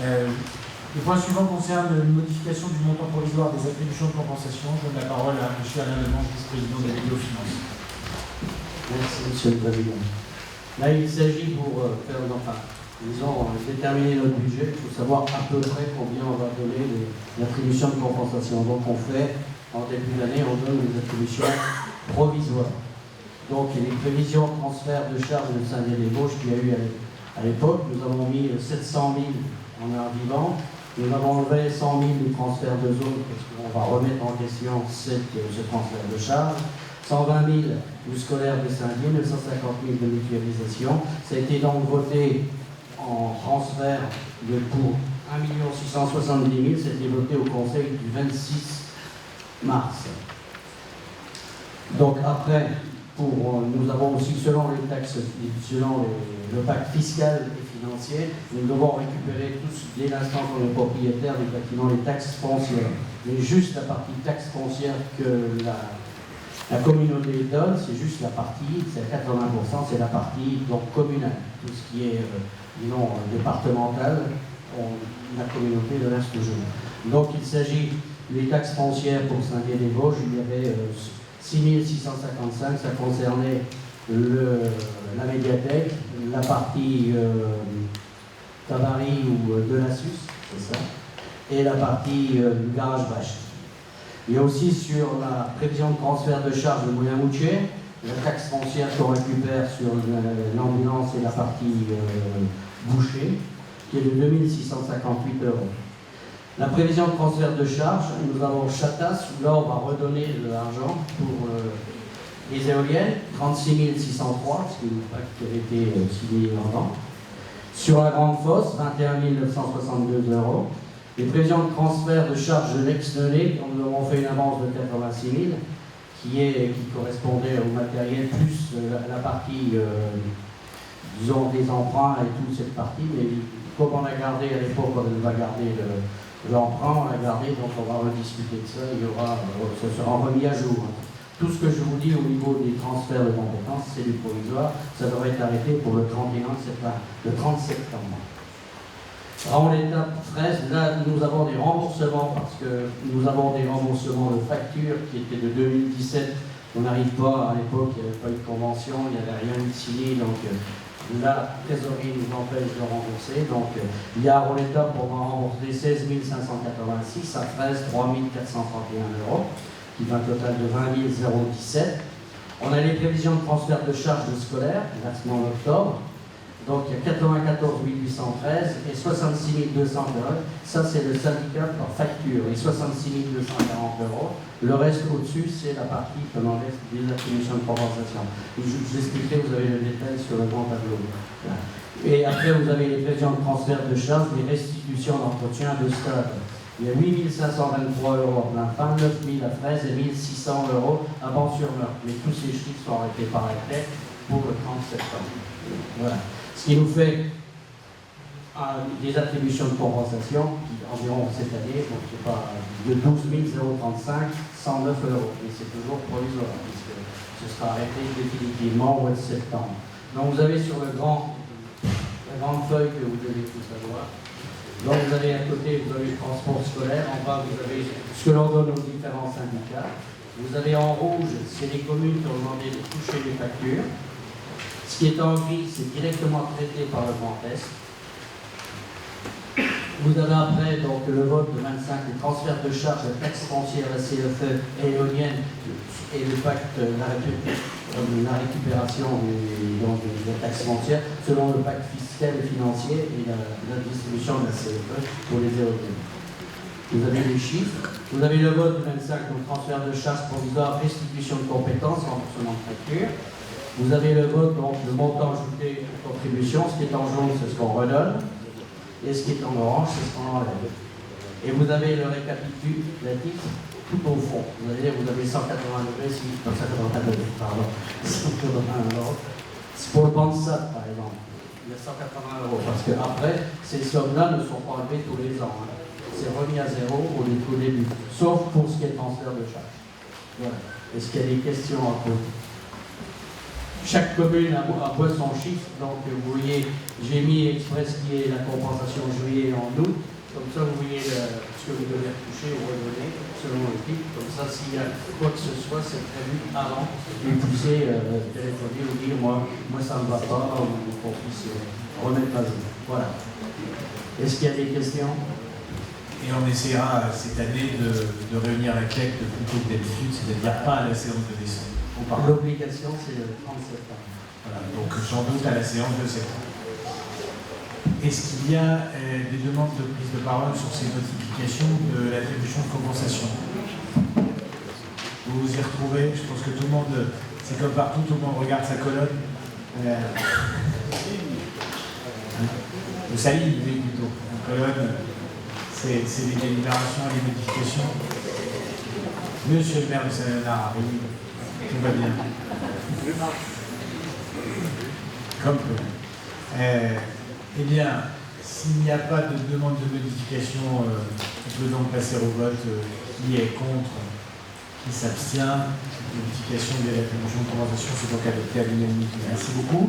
Le point suivant concerne une modification du montant provisoire des attributions de compensation. Je donne la parole à M. Alain Lemange, vice-président de la Ligue aux finances. Merci, Monsieur le Président. Là, il s'agit pour déterminer notre budget. Il faut savoir à peu près combien on va donner d'attributions de compensation. Donc, on fait, en début d'année, on donne des attributions provisoires. Donc, il y a les prévisions de transfert de charges de Saint-Dié-des-Vosges qu'il y a eu à l'époque. Nous avons mis 700 000 en art vivant. Nous avons enlevé 100 000 du transfert de zone parce qu'on va remettre en question ce transfert de charges. 120 000 du scolaire de Saint-Dié, 950 000 de mutualisation. Ça a été donc voté en transfert pour 1 670 000. C'était voté au Conseil du 26 mars. Donc après, nous avons aussi, selon les taxes, selon le pacte fiscal et financier, nous devons récupérer tous, dès l'instant qu'on est propriétaire des bâtiments, les taxes foncières. Mais juste la partie taxe foncière que la communauté donne, c'est juste la partie, c'est à 80%, c'est la partie donc communale. Tout ce qui est départemental, la communauté de reste toujours. Donc il s'agit des taxes foncières pour Saint-Dié-des-Vosges, il y avait 6 655, ça concernait la médiathèque, la partie Tabary ou de la Sus, c'est ça, et la partie garage vache. Il y a aussi sur la prévision de transfert de charges de Moulin-Moutier, la taxe foncière qu'on récupère sur l'ambulance et la partie boucher, qui est de 2 658 €. La prévision de transfert de charges, nous avons Chatas, où là on va redonner de l'argent pour les éoliennes, 36 603, ce qui est le pacte qui avait été signé avant. Sur la Grande Fosse, 21 962 €. Les prévisions de transfert de charges de l'ex-Neuilly, nous avons fait une avance de 86 000, qui correspondait au matériel, plus la partie, disons, des emprunts et toute cette partie. Mais comme on a gardé à l'époque, on va garder l'emprunt, on l'a gardé, donc on va rediscuter de ça, ce sera remis à jour. Tout ce que je vous dis au niveau des transferts de compétences, c'est du provisoire, ça devrait être arrêté pour le 30 septembre. En l'étape 13, là, nous avons des remboursements parce que nous avons des remboursements de factures qui étaient de 2017. On n'arrive pas, à l'époque, il n'y avait pas eu de convention, il n'y avait rien de signé, donc la trésorerie nous empêche de rembourser. Donc il y a en l'étape, on va rembourser 16 586 à 13 3 431 €, qui fait un total de 20 017. On a les prévisions de transfert de charges de scolaire, versement en octobre. Donc il y a 94 813 et 66 200 €. Ça, c'est le syndicat par facture, et 66 240 €. Le reste au-dessus, c'est la partie que l'on reste des attributions de compensation. Je vous expliquerai, vous avez le détail sur le grand tableau. Et après, vous avez les prévisions de transfert de charges, les restitutions d'entretien de stade. Il y a 8 523 € à plein fin, 9 000 à Fraise et 1 600 € à Ban-sur-Meurthe. Mais tous ces chiffres sont arrêtés par arrêté pour le 30 septembre. Voilà. Ce qui nous fait des attributions de compensation, qui environ cette année, donc c'est pas de 12 035, 109 €. Et c'est toujours provisoire, puisque ce sera arrêté définitivement au mois de septembre. Donc vous avez sur la grande feuille que vous devez tout savoir. Donc vous avez à côté, vous avez le transport scolaire, en bas vous avez ce que l'on donne aux différents syndicats. Vous avez en rouge, c'est les communes qui ont demandé de toucher les factures. Ce qui est en gris, c'est directement traité par le Grand Est. Vous avez après donc, le vote de 25, le transfert de charges, la taxe foncière, la CFE et éolienne, et le pacte, la récupération de la taxe foncière, selon le pacte fiscal et financier et la distribution de la CFE pour les éoliennes. Vous avez les chiffres. Vous avez le vote de 25, donc transfert de charges provisoire, restitution de compétences, remboursement de facture. Vous avez le vote, donc le montant ajouté aux contributions. Ce qui est en jaune, c'est ce qu'on redonne. Et ce qui est en orange, c'est ce qu'on enlève. Et vous avez le récapitulatif tout au fond. Vous avez 180 degrés, 180 degrés, pardon. 180 €. C'est pour le BANSAT, par exemple. Il y a 180 €. Parce qu'après, ces sommes-là ne sont pas enlevées tous les ans. C'est remis à zéro au début. Sauf pour ce qui est transfert de charge. Voilà. Est-ce qu'il y a des questions à poser? chaque commune envoie son chiffre. Donc vous voyez, j'ai mis exprès ce qui est la compensation juillet en août. Comme ça, vous voyez ce que vous devez retoucher ou redonner selon le type. Comme ça, s'il y a quoi que ce soit, c'est prévu avant. Et vous puissiez téléphoner ou dire moi ça ne me va pas, ou qu'on puisse remettre à jour. Voilà. Est-ce qu'il y a des questions? Et on essaiera cette année de réunir la quête plutôt que d'habitude, c'est-à-dire pas à la séance de décembre. L'obligation, c'est le 30 septembre. Voilà, donc sans doute à la séance de septembre. Est-ce qu'il y a des demandes de prise de parole sur ces notifications de l'attribution de compensation? Vous vous y retrouvez? Je pense que tout le monde, c'est comme partout, tout le monde regarde sa colonne. Le salive, plutôt. La colonne, c'est les délibérations et les modifications. Monsieur le maire de Saint-Léonard, oui, tout va bien. Comme peu. Eh bien, s'il n'y a pas de demande de modification, on peut donc passer au vote. Qui est contre? Qui s'abstient? Modification de l'attribution de compensation, c'est donc adopté à l'unanimité. Merci beaucoup.